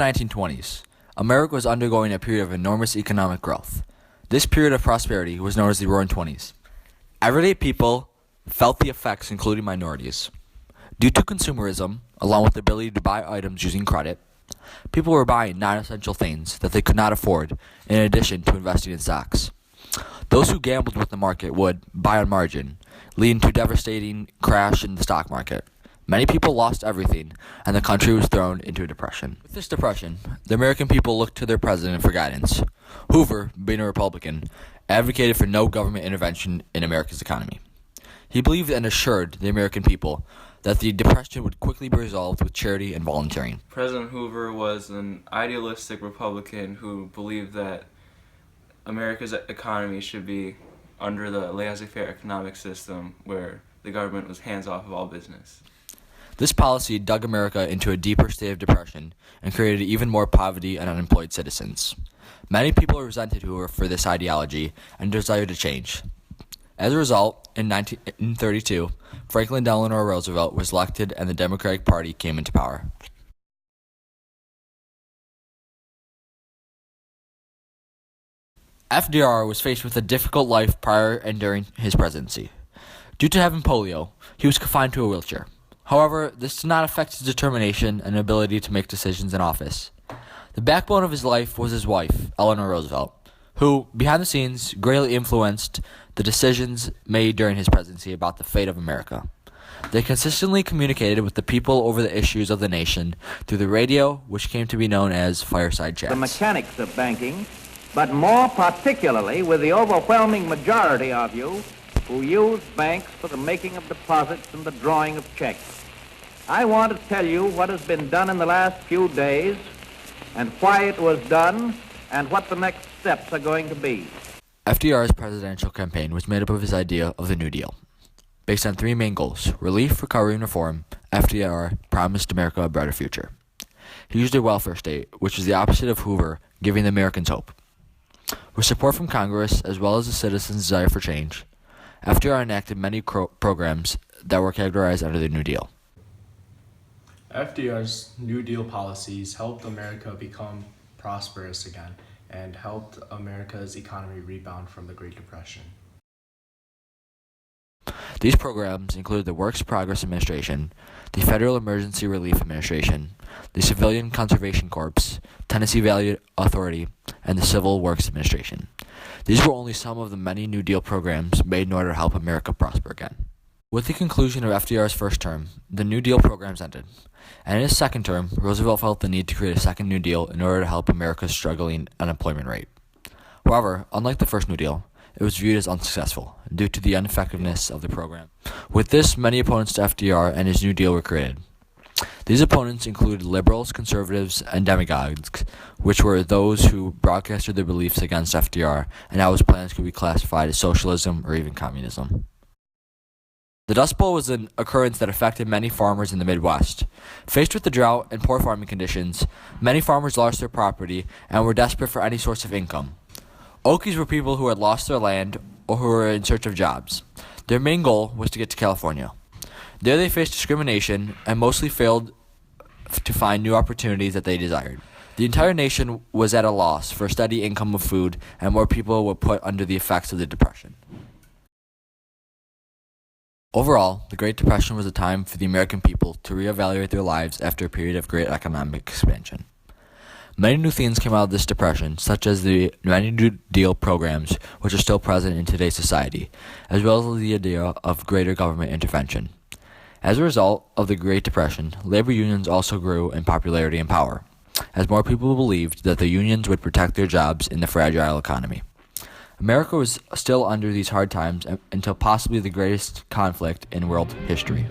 the 1920s, America was undergoing a period of enormous economic growth. This period of prosperity was known as the Roaring Twenties. Everyday people felt the effects, including minorities. Due to consumerism, along with the ability to buy items using credit, people were buying non-essential things that they could not afford, in addition to investing in stocks. Those who gambled with the market would buy on margin, leading to a devastating crash in the stock market. Many people lost everything, and the country was thrown into a depression. With this depression, the American people looked to their president for guidance. Hoover, being a Republican, advocated for no government intervention in America's economy. He believed and assured the American people that the depression would quickly be resolved with charity and volunteering. President Hoover was an idealistic Republican who believed that America's economy should be under the laissez-faire economic system where the government was hands-off of all business. This policy dug America into a deeper state of depression and created even more poverty and unemployed citizens. Many people resented Hoover for this ideology and desired to change. As a result, in 1932, Franklin Delano Roosevelt was elected and the Democratic Party came into power. FDR was faced with a difficult life prior and during his presidency. Due to having polio, he was confined to a wheelchair. However, this did not affect his determination and ability to make decisions in office. The backbone of his life was his wife, Eleanor Roosevelt, who, behind the scenes, greatly influenced the decisions made during his presidency about the fate of America. They consistently communicated with the people over the issues of the nation through the radio, which came to be known as fireside chats. The mechanics of banking, but more particularly with the overwhelming majority of you who use banks for the making of deposits and the drawing of checks. I want to tell you what has been done in the last few days and why it was done and what the next steps are going to be. FDR's presidential campaign was made up of his idea of the New Deal. Based on three main goals: relief, recovery, and reform, FDR promised America a brighter future. He used a welfare state, which was the opposite of Hoover, giving the Americans hope. With support from Congress, as well as the citizens' desire for change, FDR enacted many programs that were categorized under the New Deal. FDR's New Deal policies helped America become prosperous again and helped America's economy rebound from the Great Depression. These programs included the Works Progress Administration, the Federal Emergency Relief Administration, the Civilian Conservation Corps, Tennessee Valley Authority, and the Civil Works Administration. These were only some of the many New Deal programs made in order to help America prosper again. With the conclusion of FDR's first term, the New Deal programs ended, and in his second term, Roosevelt felt the need to create a second New Deal in order to help America's struggling unemployment rate. However, unlike the first New Deal, it was viewed as unsuccessful due to the ineffectiveness of the program. With this, many opponents to FDR and his New Deal were created. These opponents included liberals, conservatives, and demagogues, which were those who broadcasted their beliefs against FDR and how his plans could be classified as socialism or even communism. The Dust Bowl was an occurrence that affected many farmers in the Midwest. Faced with the drought and poor farming conditions, many farmers lost their property and were desperate for any source of income. Okies were people who had lost their land or who were in search of jobs. Their main goal was to get to California. There they faced discrimination and mostly failed to find new opportunities that they desired. The entire nation was at a loss for a steady income of food, and more people were put under the effects of the Depression. Overall, the Great Depression was a time for the American people to reevaluate their lives after a period of great economic expansion. Many new things came out of this depression, such as the many New Deal programs, which are still present in today's society, as well as the idea of greater government intervention. As a result of the Great Depression, labor unions also grew in popularity and power, as more people believed that the unions would protect their jobs in the fragile economy. America was still under these hard times until possibly the greatest conflict in world history.